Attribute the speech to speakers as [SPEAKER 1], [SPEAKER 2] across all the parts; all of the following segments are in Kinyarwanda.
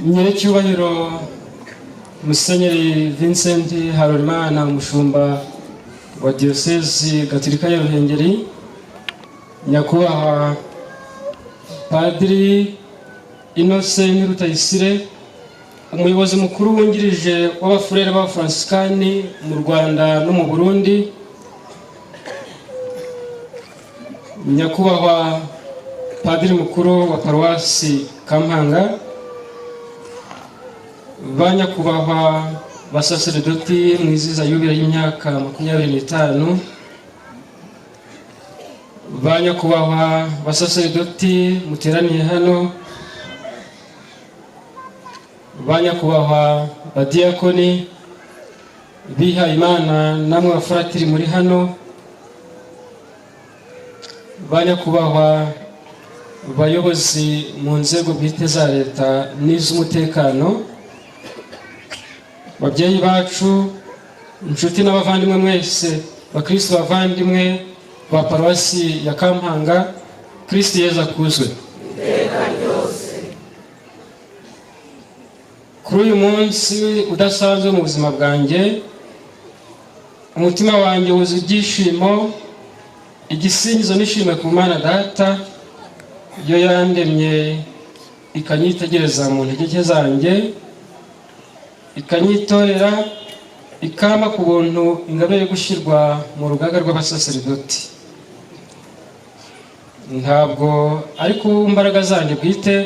[SPEAKER 1] Nyiricyubahiro Musenyeri Vincent Harorimana, umushumba wa Diocese Gatolika ya Ruhengeri, Nyakubahwa Padiri Innocent Rutayisire, umuyobozi mukuru wungirije w'abafurere b'Afransiskani mu Rwanda no mu Burundi, Nyakubahwa Padiri mukuru wa Paruwasi Kampanga, Banyakubahwa basaserdoti mwiziza yubile y'imyaka 25, Banyakubahwa basaserdoti muteraniye hano, Banyakubahwa badiakoni biha Imana namwe abafaratiri muri hano, Banyakubahwa bayobozi mu nzego bwite za leta n'iz'umutekano, babyeyi bacu, inshuti n'abavandimwe mwese, bakristo bavandimwe ba Paruwasi ya Kampanga, Kristo Yezu akuzwe. Kuri uyu munsi udasanzwe mu buzima bwanjye, umutima wanjye wuzuye ibyishimo, igisingizo n'ishimwe ku Mana Data yo yandemye ikanyitegereza mu ntege zanjye, ikanyitorera, ikama ku buntu ingabire gushyirwa mu rugaga rw'abasaserdoti. Ntabwo ari ku mbaraga zanjye bwite,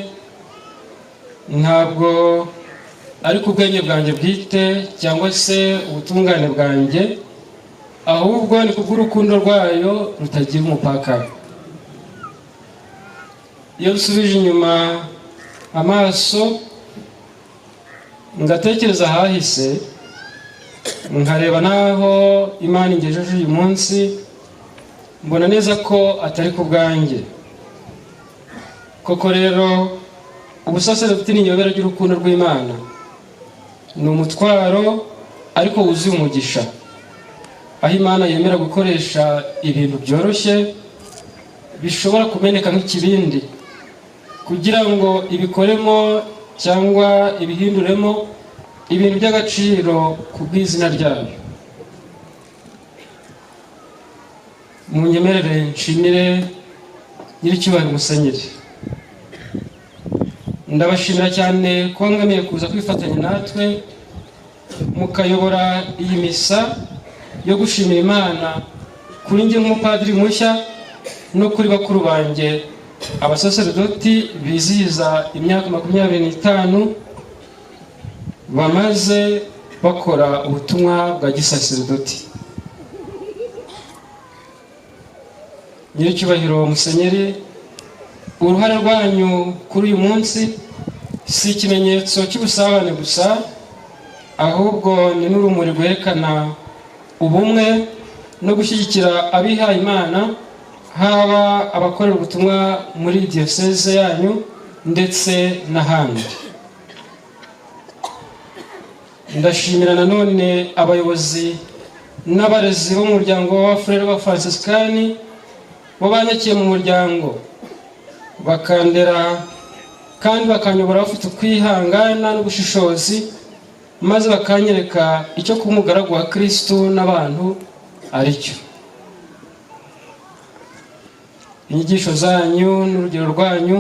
[SPEAKER 1] ntabwo ari ku bwenge bwanjye bwite cyangwa se ubutungane bwanjye, ahubwo ni kubw'urukundo rwayo rutagira umupaka. Iyo nsubije inyuma amaso ngatekereza hahise, nkareba naho Imana ingejeje uyu munsi, mbona neza ko atari ku bwanjye. Koko rero ubusaserdoti ni inyobera ry'urukundo rw'Imana, ni umutwaro ariko wuzuye umugisha, aho Imana yemera gukoresha ibintu byoroshye bishobora kumeneka nk'ikibindi kugira ngo ibikoremo cyangwa ibihinduremo ibintu by'agaciro ku bw'izina ryayo. Munyemerere nshimire Nyiricyubahiro Musenyeri. Ndabashimira cyane ko mwemeye kuza kwifatanya natwe mukayobora iyi misa yo gushimira Imana kuri njye nk'umupadiri mushya no kuri bakuru banjye abasaserdoti bizihiza imyaka 25 bamaze bakora ubutumwa bwa gisaserdoti. Nyiricyubahiro Musenyeri, uruhare rwanyu kuri uyu munsi si ikimenyetso cy'ubusabane gusa, ahubwo ni n'urumuri rwerekana ubumwe no gushyigikira abihaye Imana, haba abakorera ubutumwa muri diocese yanyu ndetse n'ahandi. Ndashimira nanone abayobozi n'abarezi b'umuryango w'abafurere b'Afransiskani bo banyakiye mu muryango, bakandera kandi bakanyobora bafite ukwihangana n'ubushishozi, maze bakanyereka icyo kuba umugaragu wa Kristo n'abantu ari cyo. Inyigisho zanyu n'urugero rwanyu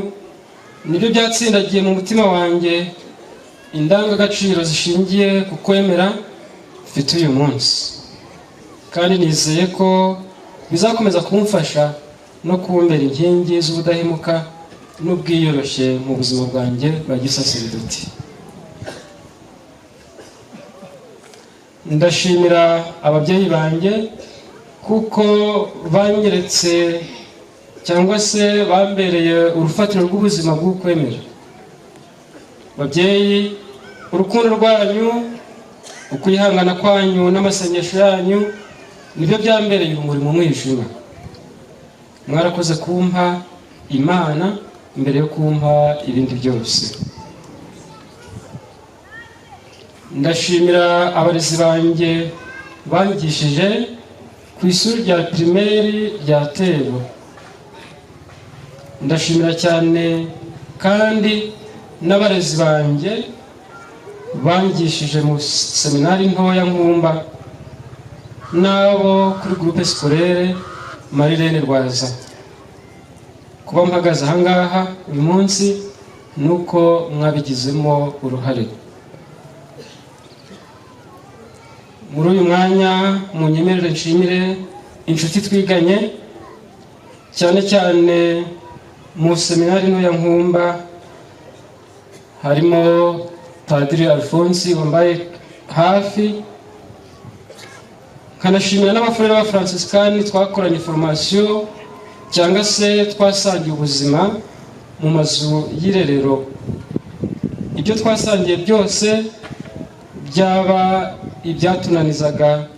[SPEAKER 1] nibyo byatsindagiye mu mutima wanjye indangagaciro zishingiye ku kwemera mfite uyu munsi, kandi nizeye ko bizakomeza kumfasha no kumbera inkingi z'ubudahemuka n'ubwiyoroshye mu buzima bwanjye bwa gisaserdoti. Ndashimira ababyeyi banjye kuko banyeretse cyangwa se bambereye urufatiro rw'ubuzima bw'ukwemera. Babyeyi, urukundo rwanyu, ukwihangana kwanyu n'amasengesho yanyu nibyo byambereye urumuri mu mwijima. Mwarakoze kumpa Imana mbere yo kumpa ibindi byose. Ndashimira abarezi banjye banyigishije ku ishuri rya primaire rya Tebo. Ndashimira cyane kandi n'abarezi banjye bangishije mu seminari ntoya Nkumba n'abo kuri groupe scolaire Marilene Rwaza. Kuba mpagaze ahangaha uyu munsi nuko mwabigizemo uruhare. Muri uyu mwanya munyemerere nshimire inshuti twiganye cyane cyane mu seminari ntoya Nkumba, harimo Padiri Alphonse wambaye hafi, kanashimira n'abafurere ba Franciscani twakoranye formation cyangwa se twasangiye ubuzima mu mazu y'irerero. Ibyo twasangiye byose byaba ibyatunanizaga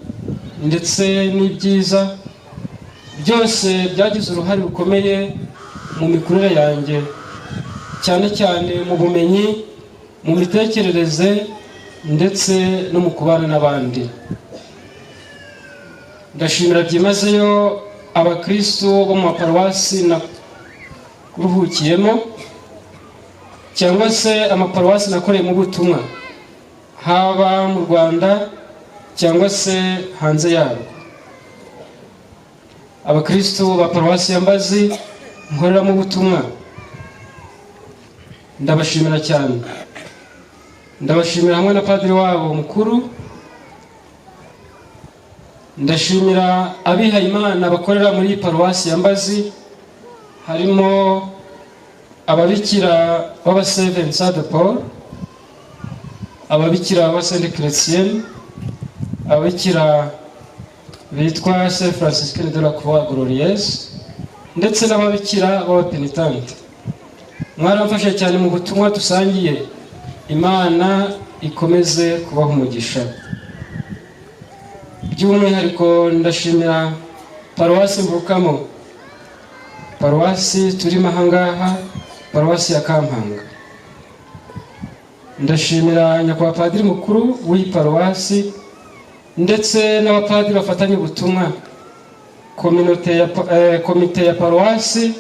[SPEAKER 1] ndetse n'ibyiza, byose byagize uruhare rukomeye mu mikurire yanjye, cyane cyane mu bumenyi, mu mitekerereze ndetse no mu kubana n'abandi. Ndashimira byimazeyo abakristo bo mu maparuwasi naruhukiyemo cyangwa se amaparuwasi nakoreye mu butumwa, haba mu Rwanda cyangwa se hanze yarwo. Abakristo ba paruwasi ya Mbazi nkorera mu butumwa, ndabashimira cyane. Ndabashimira hamwe na padiri wabo mukuru. Ndashimira abihaye Imana bakorera muri paruwasi ya Mbazi, harimo ababikira b'aba Seven Saint de Paul, ababikira b'aba Sainte Chrétienne, ababikira bitwa Saint Franciscain de la Croix Glorieuse, ndetse n'ababikira b'abapenitente. Mwaramfashe cyane mu butumwa dusangiye. Imana ikomeze kubaha umugisha. By'umwihariko ndashimira paruwasi mvukamo, paruwasi turimo ahangaha, paruwasi ya Kampanga. Ndashimira nyakubahwa padiri mukuru w'iyi paruwasi ndetse n'abapadiri bafatanya ubutumwa, komite ya paruwasi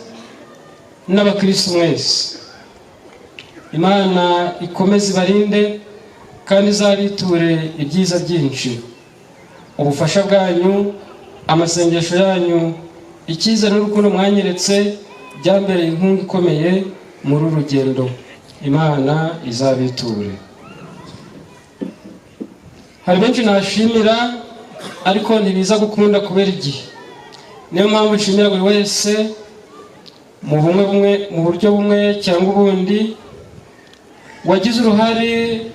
[SPEAKER 1] n'abakristo mwese. Imana ikomeze ibarinde kandi izabiture ibyiza byinshi. Ubufasha bwanyu, amasengesho yanyu, icyizere n'urukundo mwanyeretse byambereye inkunga ikomeye muri uru rugendo. Imana izabiture. Hari benshi nashimira ariko ntibiza gukunda kubera igihe. Niyo mpamvu nshimira buri wese mu buryo bumwe cyangwa ubundi wagize uruhare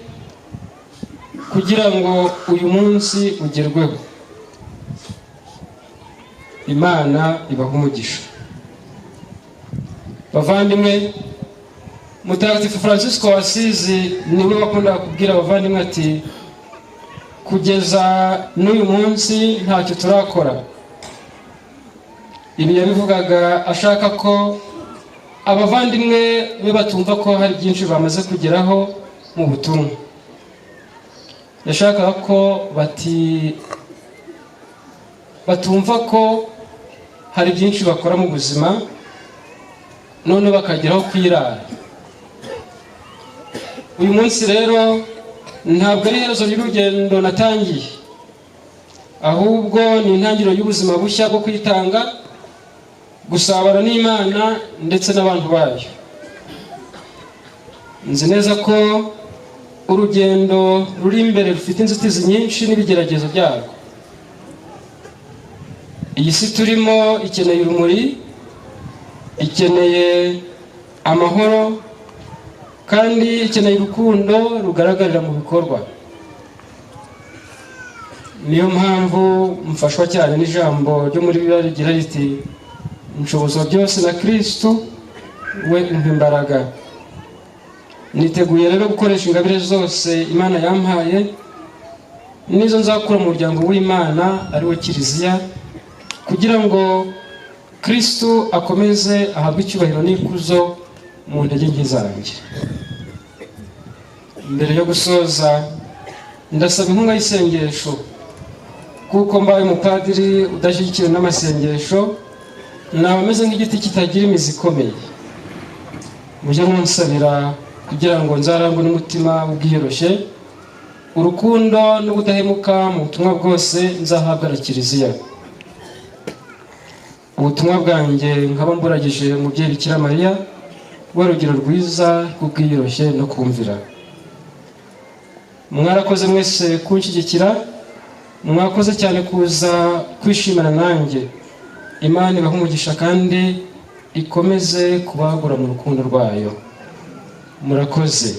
[SPEAKER 1] kugira ngo uyu munsi ugerweho. Imana ibaha umugisha. Bavandimwe, Mutagatifu Francisco wa Asizi niwe wakundaga kubwira abavandimwe ati, kugeza n'uyu munsi ntacyo turakora. Ibi yabivugaga ashaka ko abavandimwe be batumva ko hari byinshi bamaze kugeraho mu butumwa. Yashakaga ko batumva ko hari byinshi bakora mu buzima none bakageraho kwirara. Uyu munsi rero ntabwo ari iherezo ry'urugendo natangiye, ahubwo ni intangiriro y'ubuzima bushya bwo kwitanga, gusabana n'Imana ndetse n'abantu bayo. Nzi neza ko urugendo ruri imbere rufite inzitizi nyinshi n'ibigeragezo byarwo. Iyi si turimo ikeneye urumuri, ikeneye amahoro, kandi ikeneye urukundo rugaragarira mu bikorwa. Niyo mpamvu mfashwa cyane n'ijambo ryo muri Bibiliya rigira riti, nshobozwa byose na Kristo we umpa imbaraga. Niteguye rero gukoresha ingabire zose Imana yampaye nizo nzakura mu muryango w'Imana ari we Kiliziya, kugira ngo Kristo akomeze ahabwe icyubahiro n'ikuzo mu ntege nke zanjye. Mbere yo gusoza ndasaba inkunga y'isengesho, kuko mbaye umupadiri udashyigikiwe n'amasengesho naba ameze nk'igiti kitagira imizi ikomeye. Mujye munsabira kugira ngo nzarangwe n'umutima ubwiyoroshye, urukundo n'ubudahemuka mu butumwa bwose nzahabwa na Kiliziya. Ubutumwa bwanjye nkaba mburagije umubyeyi Bikira Mariya urugero rwiza rw'ubwiyoroshye no kumvira. Mwarakoze mwese kunshyigikira, mwakoze cyane kuza kwishimana nanjye. Imana ibahe umugisha kandi ikomeze kubagura mu rukundo rwayo. Murakoze.